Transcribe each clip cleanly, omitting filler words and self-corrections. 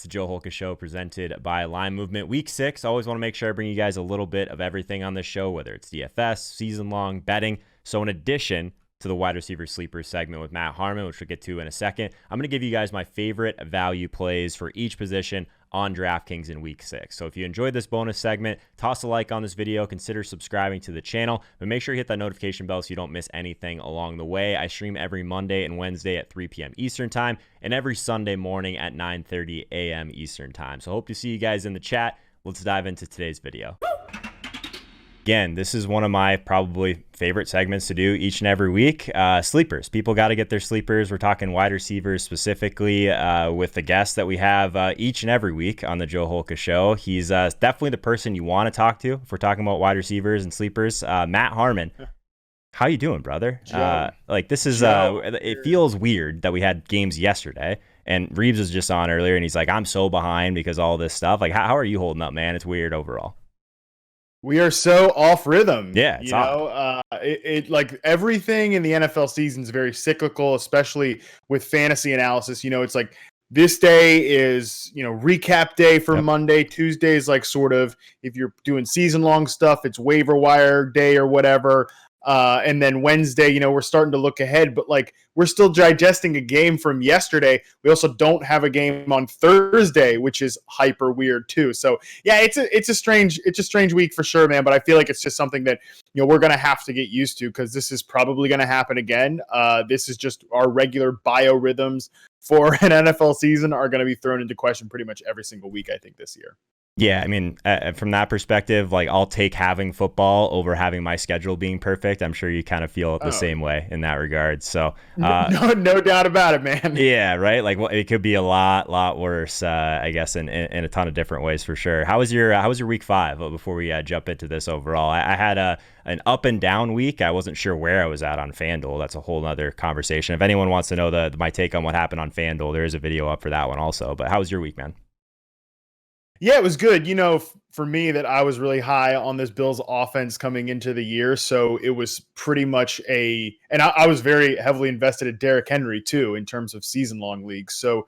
the Joe Holka Show presented by Line Movement. Week 6, always want to make sure I bring you guys a little bit of everything on this show, whether it's DFS, season-long, betting. So in addition to the wide receiver sleeper segment with Matt Harmon, which we'll get to in a second, I'm going to give you guys my favorite value plays for each position on DraftKings in week 6. So if you enjoyed this bonus segment, toss a like on this video, consider subscribing to the channel, but make sure you hit that notification bell so you don't miss anything along the way. I stream every Monday and Wednesday at 3 p.m. Eastern time and every Sunday morning at 9:30 a.m. Eastern time. So hope to see you guys in the chat. Let's dive into today's video. Again, this is one of my probably favorite segments to do each and every week. Sleepers. People got to get their sleepers. We're talking wide receivers specifically with the guest that we have each and every week on the Joe Holka Show. He's definitely the person you want to talk to if we're talking about wide receivers and sleepers. Matt Harmon. How you doing, brother? This is it feels weird that we had games yesterday and Reeves was just on earlier and he's like, I'm so behind because of all this stuff. Like, how are you holding up, man? It's weird overall. We are so off rhythm. Yeah, you know, like everything in the NFL season is very cyclical, especially with fantasy analysis. You know, it's like this day is, recap day for Monday. Tuesday is like sort of, if you're doing season long stuff, it's waiver wire day or whatever. And then Wednesday, we're starting to look ahead, but like we're still digesting a game from yesterday. We also don't have a game on Thursday, which is hyper weird too. So yeah, it's a strange week for sure, man. But I feel like it's just something that, we're going to have to get used to because this is probably going to happen again. This is just our regular biorhythms for an NFL season are going to be thrown into question pretty much every single week, I think, this year. Yeah, I mean, from that perspective, like I'll take having football over having my schedule being perfect. I'm sure you kind of feel the same way in that regard. So no doubt about it, man. Yeah, right. Like, well, it could be a lot worse, I guess, in a ton of different ways for sure. How was your week 5? Before we jump into this overall, I had an up and down week. I wasn't sure where I was at on FanDuel. That's a whole other conversation. If anyone wants to know my take on what happened on FanDuel, there is a video up for that one also. But how was your week, man? Yeah, it was good. For me, that I was really high on this Bills offense coming into the year. So it was pretty much and I was very heavily invested in Derrick Henry too, in terms of season long leagues. So,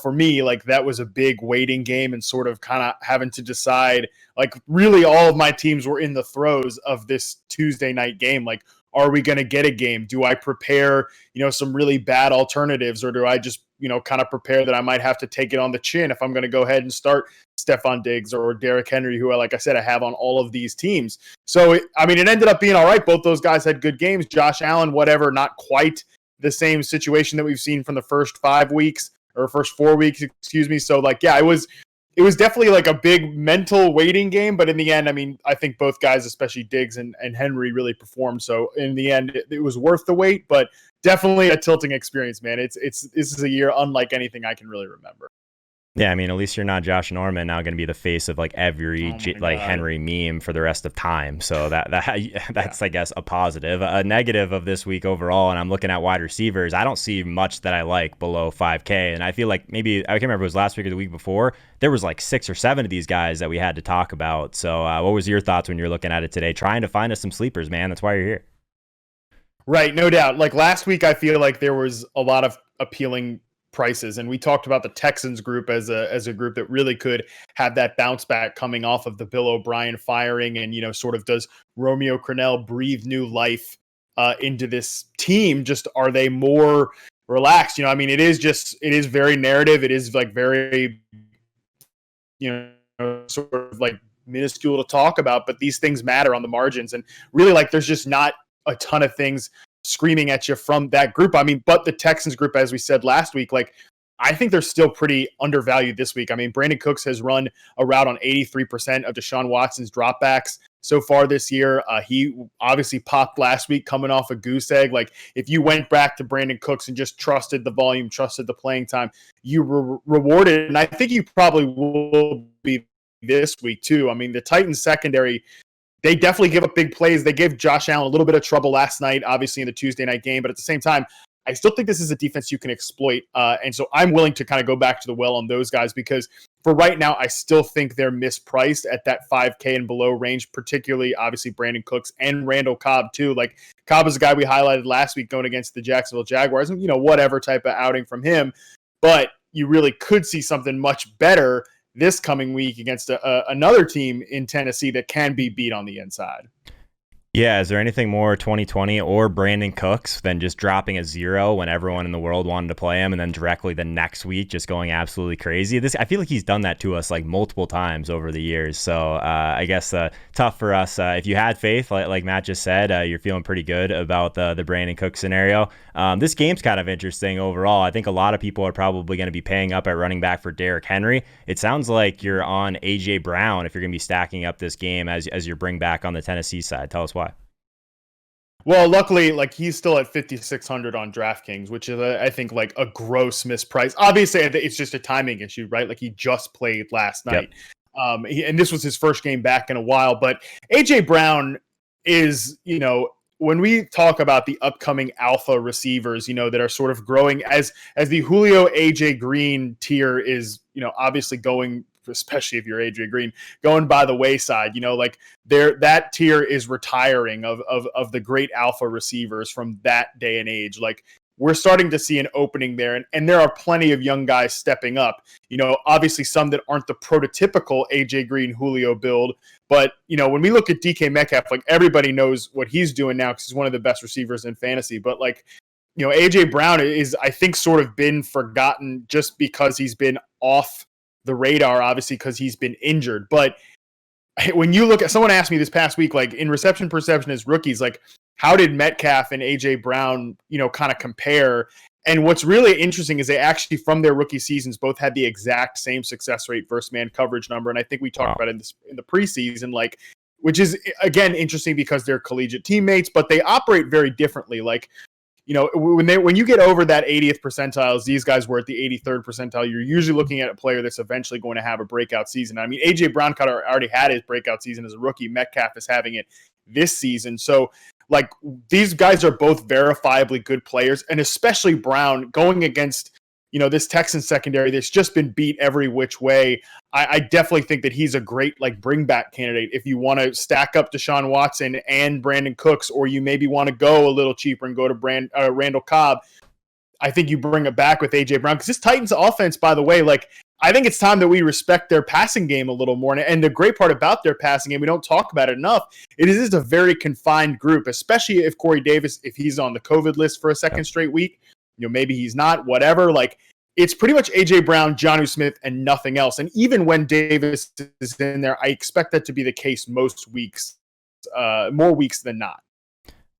for me, like that was a big waiting game and sort of kind of having to decide, like really all of my teams were in the throes of this Tuesday night game. Like, are we going to get a game? Do I prepare, some really bad alternatives, or do I just, kind of prepare that I might have to take it on the chin if I'm going to go ahead and start Stephon Diggs or Derrick Henry, who, like I said, I have on all of these teams. So, it ended up being all right. Both those guys had good games. Josh Allen, whatever, not quite the same situation that we've seen from the first 5 weeks or first 4 weeks, excuse me. So, like, yeah, it was definitely like a big mental waiting game, but in the end, I think both guys, especially Diggs and Henry, really performed. So in the end, it was worth the wait, but definitely a tilting experience, man. This is a year unlike anything I can really remember. Yeah, at least you're not Josh Norman now going to be the face of like every Henry meme for the rest of time. So that's I guess a positive. A negative of this week overall, and I'm looking at wide receivers, I don't see much that I like below 5K, and I feel like maybe I can't remember if it was last week or the week before. There was like 6 or 7 of these guys that we had to talk about. So what was your thoughts when you're looking at it today, trying to find us some sleepers, man? That's why you're here. Right, no doubt. Like last week, I feel like there was a lot of appealing prices, and we talked about the Texans group as a group that really could have that bounce back coming off of the Bill O'Brien firing, and sort of does Romeo Crennel breathe new life into this team? Just are they more relaxed? It is very narrative. It is like very sort of like minuscule to talk about, but these things matter on the margins, and really like there's just not a ton of things screaming at you from that group. But the Texans group, as we said last week, like I think they're still pretty undervalued this week. Brandon Cooks has run a route on 83% of Deshaun Watson's dropbacks so far this year. He obviously popped last week coming off a goose egg. Like if you went back to Brandon Cooks and just trusted the volume, trusted the playing time, you were rewarded. And I think you probably will be this week too. The Titans secondary, they definitely give up big plays. They gave Josh Allen a little bit of trouble last night, obviously in the Tuesday night game. But at the same time, I still think this is a defense you can exploit. And so I'm willing to kind of go back to the well on those guys because for right now, I still think they're mispriced at that 5K and below range, particularly obviously Brandon Cooks and Randall Cobb too. Like Cobb is a guy we highlighted last week going against the Jacksonville Jaguars, and whatever type of outing from him. But you really could see something much better this coming week against another team in Tennessee that can be beat on the inside. Yeah, is there anything more 2020 or Brandon Cooks than just dropping a 0 when everyone in the world wanted to play him, and then directly the next week just going absolutely crazy? I feel like he's done that to us like multiple times over the years. So I guess tough for us. If you had faith, like Matt just said, you're feeling pretty good about the Brandon Cooks scenario. This game's kind of interesting overall. I think a lot of people are probably going to be paying up at running back for Derrick Henry. It sounds like you're on A.J. Brown if you're going to be stacking up this game as your bring back on the Tennessee side. Tell us why. Well, luckily, like he's still at 5,600 on DraftKings, which is, I think, like a gross misprice. Obviously, it's just a timing issue, right? Like he just played last night, and this was his first game back in a while. But AJ Brown is, when we talk about the upcoming alpha receivers, that are sort of growing as the Julio AJ Green tier is, obviously going, especially if you're AJ Green, going by the wayside, like that tier is retiring of the great alpha receivers from that day and age. Like we're starting to see an opening there, and there are plenty of young guys stepping up, obviously some that aren't the prototypical AJ Green Julio build. But, when we look at DK Metcalf, like everybody knows what he's doing now because he's one of the best receivers in fantasy. But like, AJ Brown is, I think, sort of been forgotten just because he's been off the radar, obviously, because he's been injured. But when you look at, someone asked me this past week, like in reception perception as rookies, like how did Metcalf and AJ Brown, kind of compare? And what's really interesting is they actually, from their rookie seasons, both had the exact same success rate versus man coverage number. And I think we talked about it in the preseason, like, which is again interesting because they're collegiate teammates, but they operate very differently. Like, when you get over that 80th percentile, as these guys were at the 83rd percentile, you're usually looking at a player that's eventually going to have a breakout season. I mean, AJ Brown already had his breakout season as a rookie. Metcalf is having it this season. So, like, these guys are both verifiably good players, and especially Brown going against, this Texans secondary that's just been beat every which way. I definitely think that he's a great, like, bring back candidate if you want to stack up Deshaun Watson and Brandon Cooks, or you maybe want to go a little cheaper and go to Randall Cobb. I think you bring it back with AJ Brown, because this Titans offense, by the way, like, I think it's time that we respect their passing game a little more. And the great part about their passing game, we don't talk about it enough, it is a very confined group, especially if Corey Davis, if he's on the COVID list for a second straight week, maybe he's not, whatever. Like, it's pretty much AJ Brown, Jonnu Smith, and nothing else. And even when Davis is in there, I expect that to be the case most weeks, more weeks than not.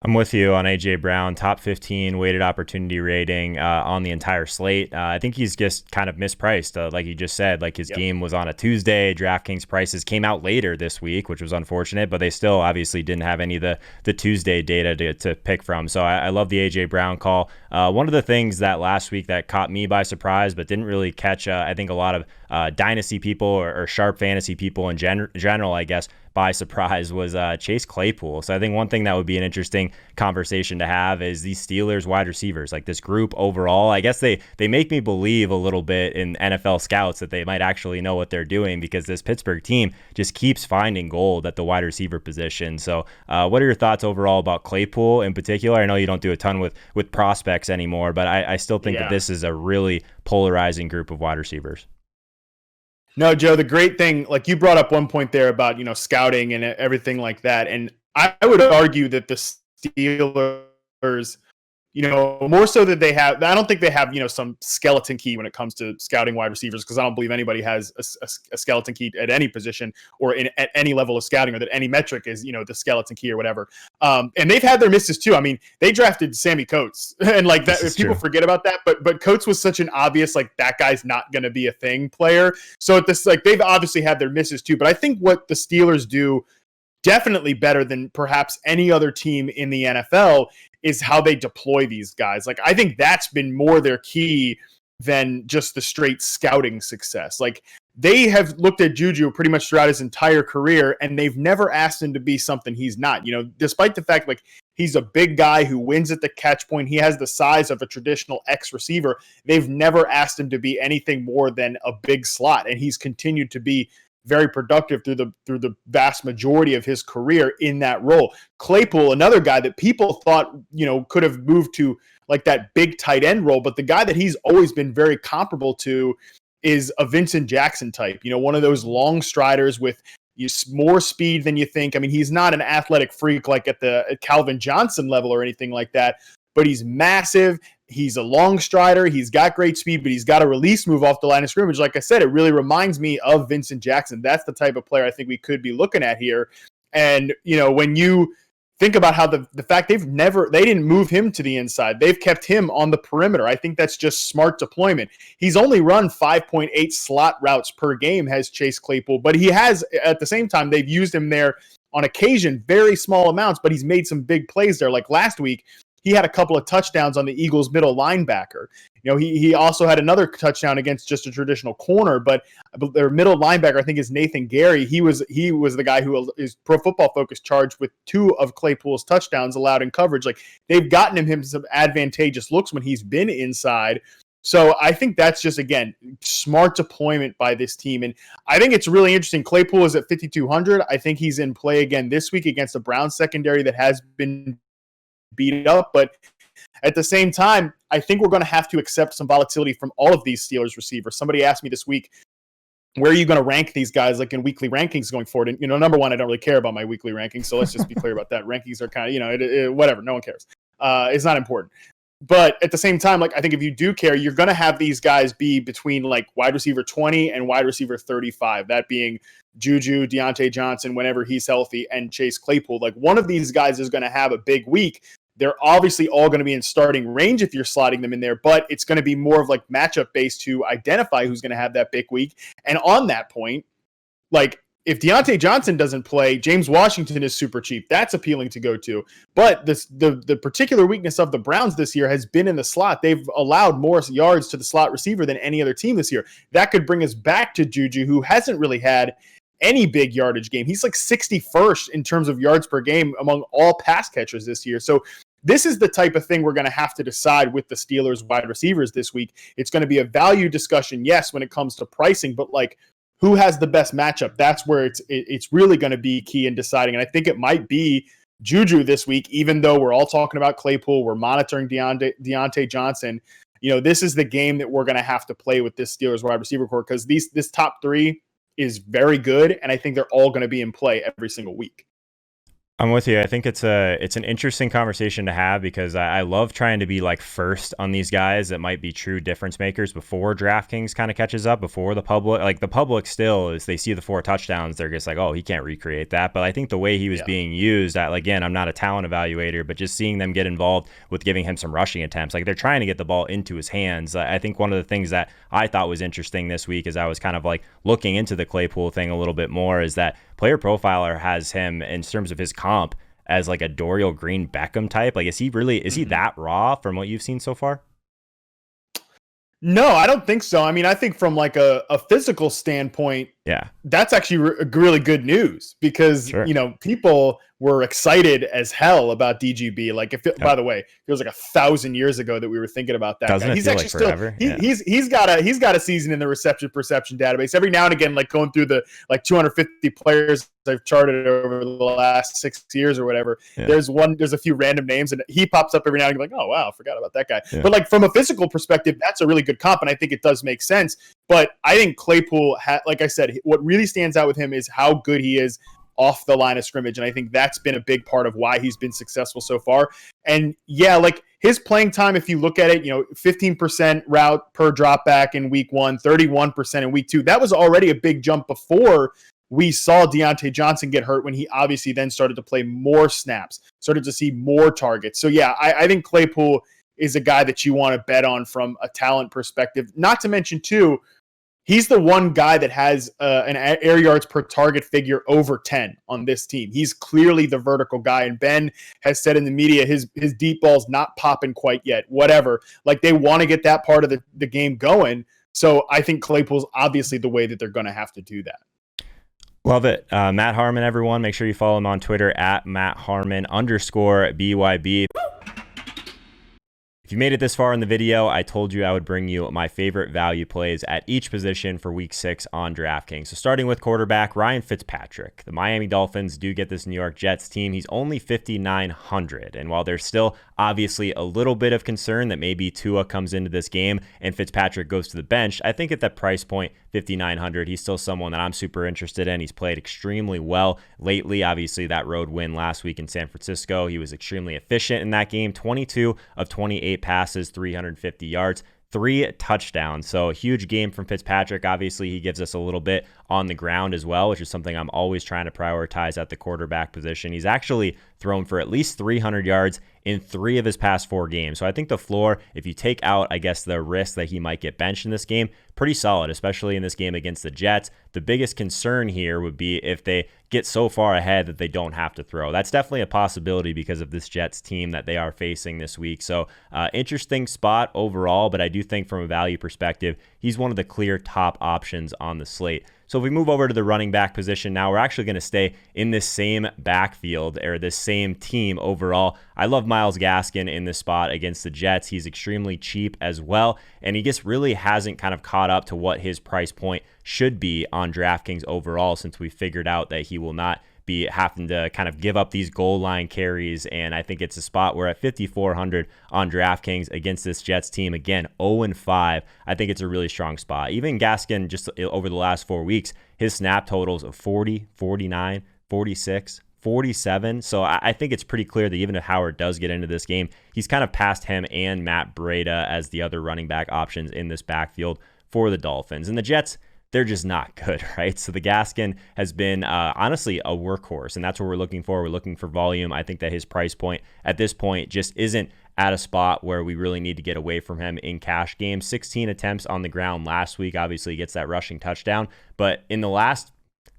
I'm with you on A.J. Brown, top 15 weighted opportunity rating on the entire slate. I think he's just kind of mispriced, like you just said. Like his game was on a Tuesday. DraftKings prices came out later this week, which was unfortunate, but they still obviously didn't have any of the Tuesday data to pick from. So I love the A.J. Brown call. One of the things that last week that caught me by surprise, but didn't really catch, I think, a lot of dynasty people or sharp fantasy people in general, I guess, by surprise was Chase Claypool. So I think one thing that would be an interesting conversation to have is these Steelers wide receivers, like this group overall. I guess they make me believe a little bit in NFL scouts that they might actually know what they're doing, because this Pittsburgh team just keeps finding gold at the wide receiver position. So what are your thoughts overall about Claypool in particular? I know you don't do a ton with prospects anymore, but I still think that this is a really polarizing group of wide receivers. No, Joe, the great thing, like you brought up one point there about, scouting and everything like that. And I would argue that the Steelers, more so that they have, I don't think they have, some skeleton key when it comes to scouting wide receivers, because I don't believe anybody has a skeleton key at any position or at any level of scouting, or that any metric is, the skeleton key or whatever. And they've had their misses too. I mean, they drafted Sammy Coates and like that, people forget about that, but Coates was such an obvious, like, that guy's not going to be a thing player. So at this, like, they've obviously had their misses too, but I think what the Steelers do definitely better than perhaps any other team in the NFL is how they deploy these guys. Like, I think that's been more their key than just the straight scouting success. Like, they have looked at Juju pretty much throughout his entire career, and they've never asked him to be something he's not, despite the fact, like, he's a big guy who wins at the catch point. He has the size of a traditional X receiver. They've never asked him to be anything more than a big slot, and he's continued to be very productive through the vast majority of his career in that role. Claypool, another guy that people thought, could have moved to like that big tight end role, but the guy that he's always been very comparable to is a Vincent Jackson type, one of those long striders with more speed than you think. I mean, he's not an athletic freak like at the Calvin Johnson level or anything like that, but he's massive. He's a long strider. He's got great speed, but he's got a release move off the line of scrimmage. Like I said, it really reminds me of Vincent Jackson. That's the type of player I think we could be looking at here. And, when you think about how the fact they didn't move him to the inside. They've kept him on the perimeter. I think that's just smart deployment. He's only run 5.8 slot routes per game, has Chase Claypool, but he has, at the same time, they've used him there on occasion, very small amounts, but he's made some big plays there. Like last week, he had a couple of touchdowns on the Eagles middle linebacker. He also had another touchdown against just a traditional corner, but their middle linebacker, I think, is Nathan Gary. He was the guy who is Pro Football Focus charged with 2 of Claypool's touchdowns allowed in coverage. Like they've gotten him some advantageous looks when he's been inside. So I think that's just, again, smart deployment by this team. And I think it's really interesting. Claypool is at 5,200. I think he's in play again this week against the Browns secondary that has been beat up, but at the same time, I think we're going to have to accept some volatility from all of these Steelers receivers. Somebody asked me this week, where are you going to rank these guys like in weekly rankings going forward? And, number one, I don't really care about my weekly rankings, so let's just be clear about that. Rankings are kind of, whatever, no one cares. It's not important. But at the same time, like I think if you do care, you're going to have these guys be between like wide receiver 20 and wide receiver 35, that being Juju, Deontay Johnson, whenever he's healthy, and Chase Claypool. Like one of these guys is going to have a big week. They're obviously all going to be in starting range if you're slotting them in there, but it's going to be more of like matchup based to identify who's going to have that big week. And on that point, like if Deontay Johnson doesn't play, James Washington is super cheap. That's appealing to go to. But the particular weakness of the Browns this year has been in the slot. They've allowed more yards to the slot receiver than any other team this year. That could bring us back to Juju, who hasn't really had any big yardage game. He's like 61st in terms of yards per game among all pass catchers this year. So this is the type of thing we're going to have to decide with the Steelers wide receivers this week. It's going to be a value discussion, yes, when it comes to pricing, but like who has the best matchup? That's where it's really going to be key in deciding. And I think it might be Juju this week, even though we're all talking about Claypool, we're monitoring Deontay Johnson. This is the game that we're going to have to play with this Steelers wide receiver core because this top 3 is very good, and I think they're all going to be in play every single week. I'm with you. I think it's an interesting conversation to have because I love trying to be like first on these guys that might be true difference makers before DraftKings kind of catches up, before the public. Like the public still is, they see the 4 touchdowns, they're just like, oh, he can't recreate that. But I think the way he was being used, again, I'm not a talent evaluator, but just seeing them get involved with giving him some rushing attempts, like they're trying to get the ball into his hands. I think one of the things that I thought was interesting this week is I was kind of like looking into the Claypool thing a little bit more, is that Player Profiler has him in terms of his comp as like a Dorial Green Beckham type. Like, is he that raw from what you've seen so far? No, I don't think so. I mean, I think from like a physical standpoint, that's actually really good news because, people were excited as hell about DGB. Like, by the way, it feels like 1,000 years ago that we were thinking about that. Doesn't guy. it He's feel actually like forever? He's got a season in the reception perception database. Every now and again, like going through the like 250 players I've charted over the last 6 years or whatever. Yeah. There's a few random names and he pops up every now and again like, oh wow, I forgot about that guy. Yeah. But like from a physical perspective, that's a really good comp, and I think it does make sense. But I think Claypool, like I said, what really stands out with him is how good he is off the line of scrimmage. And I think that's been a big part of why he's been successful so far. And like his playing time, if you look at it, 15% route per drop back in week 1, 31% in week 2. That was already a big jump before we saw Deontay Johnson get hurt, when he obviously then started to play more snaps, started to see more targets. So I think Claypool is a guy that you want to bet on from a talent perspective. Not to mention too, he's the one guy that has an air yards per target figure over 10 on this team. He's clearly the vertical guy, and Ben has said in the media his deep ball's not popping quite yet, whatever. Like, they want to get that part of the game going. So I think Claypool's obviously the way that they're going to have to do that. Love it. Matt Harmon, everyone. Make sure you follow him on Twitter at MattHarmon_BYB. If you made it this far in the video, I told you I would bring you my favorite value plays at each position for week 6 on DraftKings. So starting with quarterback, Ryan Fitzpatrick. The Miami Dolphins do get this New York Jets team. He's only 5,900. And while there's still obviously a little bit of concern that maybe Tua comes into this game and Fitzpatrick goes to the bench, I think at that price point, 5,900, he's still someone that I'm super interested in. He's played extremely well lately. Obviously, that road win last week in San Francisco, he was extremely efficient in that game. 22 of 28 passes, 350 yards, 3 touchdowns. So a huge game from Fitzpatrick. Obviously, he gives us a little bit on the ground as well, which is something I'm always trying to prioritize at the quarterback position. He's actually thrown for at least 300 yards in 3 of his past 4 games. So I think the floor, if you take out, I guess, the risk that he might get benched in this game, pretty solid, especially in this game against the Jets. The biggest concern here would be if they get so far ahead that they don't have to throw. That's definitely a possibility because of this Jets team that they are facing this week. So interesting spot overall, but I do think from a value perspective, he's one of the clear top options on the slate. So if we move over to the running back position now, we're actually going to stay in this same backfield or this same team overall. I love Myles Gaskin in this spot against the Jets. He's extremely cheap as well, and he just really hasn't kind of caught up to what his price point should be on DraftKings overall since we figured out that he will not be having to kind of give up these goal line carries. And I think it's a spot where at 5,400 on DraftKings against this Jets team, again, 0-5, I think it's a really strong spot. Even Gaskin, just over the last 4 weeks, his snap totals of 40, 49, 46, 47. So I think it's pretty clear that even if Howard does get into this game, he's kind of past him and Matt Breida as the other running back options in this backfield for the Dolphins. And the Jets, they're just not good, right? So the Gaskin has been honestly a workhorse, and that's what we're looking for. We're looking for volume. I think that his price point at this point just isn't at a spot where we really need to get away from him in cash games. 16 attempts on the ground last week. Obviously, he gets that rushing touchdown, but in the last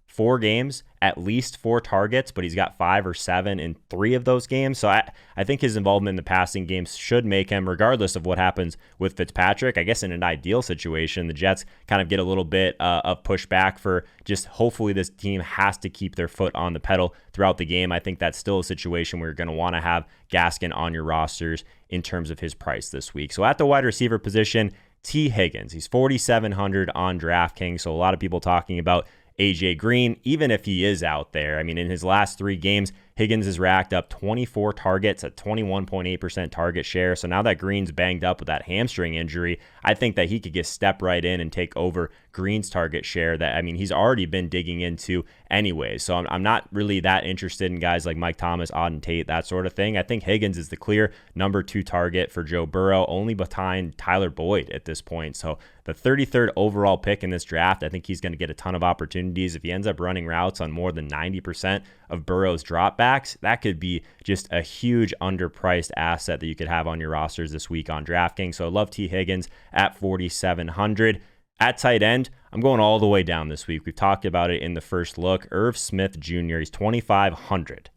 4 games, at least 4 targets, but he's got 5 or 7 in 3 of those games. So I think his involvement in the passing games should make him, regardless of what happens with Fitzpatrick, I guess in an ideal situation, the Jets kind of get a little bit of pushback for just hopefully this team has to keep their foot on the pedal throughout the game. I think that's still a situation where you're going to want to have Gaskin on your rosters in terms of his price this week. So at the wide receiver position, T. Higgins, he's 4,700 on DraftKings. So a lot of people talking about AJ Green, even if he is out there. I mean, in his last 3 games, Higgins has racked up 24 targets at 21.8% target share. So now that Green's banged up with that hamstring injury, I think that he could just step right in and take over Green's target share that, I mean, he's already been digging into anyway. So I'm not really that interested in guys like Mike Thomas, Auden Tate, that sort of thing. I think Higgins is the clear number 2 target for Joe Burrow, only behind Tyler Boyd at this point. So the 33rd overall pick in this draft, I think he's going to get a ton of opportunities. If he ends up running routes on more than 90% of Burrow's dropbacks, that could be just a huge underpriced asset that you could have on your rosters this week on DraftKings. So I love T. Higgins at 4,700. At tight end, I'm going all the way down this week. We've talked about it in the first look. Irv Smith Jr., he's 2,500.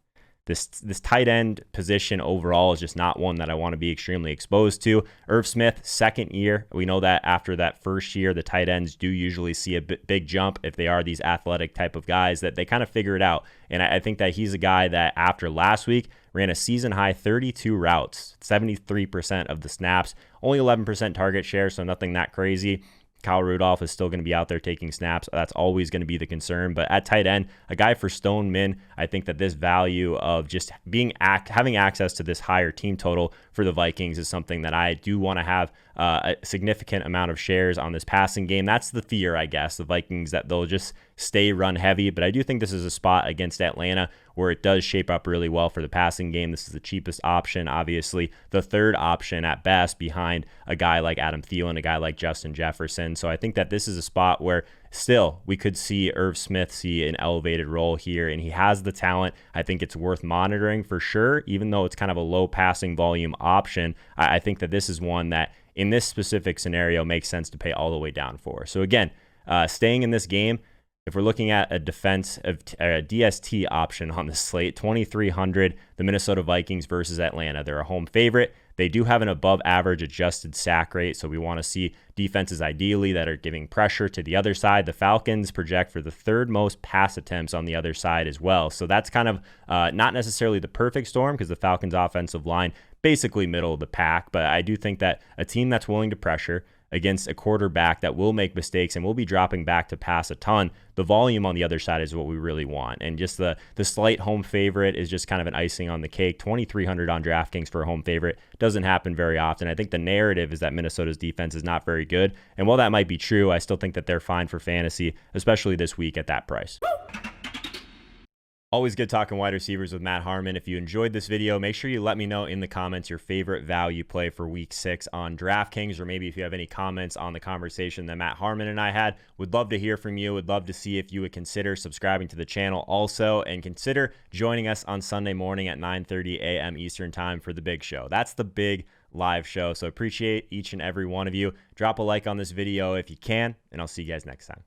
This tight end position overall is just not one that I want to be extremely exposed to. Irv Smith, second year. We know that after that first year, the tight ends do usually see a big jump if they are these athletic type of guys that they kind of figure it out. And I think that he's a guy that after last week ran a season high 32 routes, 73% of the snaps, only 11% target share, so nothing that crazy. Kyle Rudolph is still going to be out there taking snaps. That's always going to be the concern. But at tight end, a guy for Stone Min, I think that this value of just having access to this higher team total for the Vikings is something that I do want to have a significant amount of shares on this passing game. That's the fear, I guess, the Vikings, that they'll just stay run heavy. But I do think this is a spot against Atlanta where it does shape up really well for the passing game. This is the cheapest option, obviously the 3rd option at best behind a guy like Adam Thielen, a guy like Justin Jefferson. So I think that this is a spot where still we could see Irv Smith see an elevated role here, and he has the talent. I think it's worth monitoring for sure, even though it's kind of a low passing volume option. I think that this is one that in this specific scenario makes sense to pay all the way down for. So again, staying in this game, If we're looking at a DST option on the slate, 2,300, the Minnesota Vikings versus Atlanta. They're a home favorite. They do have an above average adjusted sack rate, so we want to see defenses ideally that are giving pressure to the other side. The Falcons project for the third most pass attempts on the other side as well. So that's kind of not necessarily the perfect storm because the Falcons offensive line basically middle of the pack, but I do think that a team that's willing to pressure against a quarterback that will make mistakes and will be dropping back to pass a ton, the volume on the other side is what we really want. And just the slight home favorite is just kind of an icing on the cake. 2,300 on DraftKings for a home favorite doesn't happen very often. I think the narrative is that Minnesota's defense is not very good. And while that might be true, I still think that they're fine for fantasy, especially this week at that price. Always good talking wide receivers with Matt Harmon. If you enjoyed this video, make sure you let me know in the comments your favorite value play for week 6 on DraftKings, or maybe if you have any comments on the conversation that Matt Harmon and I had. Would love to hear from you. Would love to see if you would consider subscribing to the channel also, and consider joining us on Sunday morning at 9:30 a.m. Eastern time for the big show. That's the big live show. So appreciate each and every one of you. Drop a like on this video if you can, and I'll see you guys next time.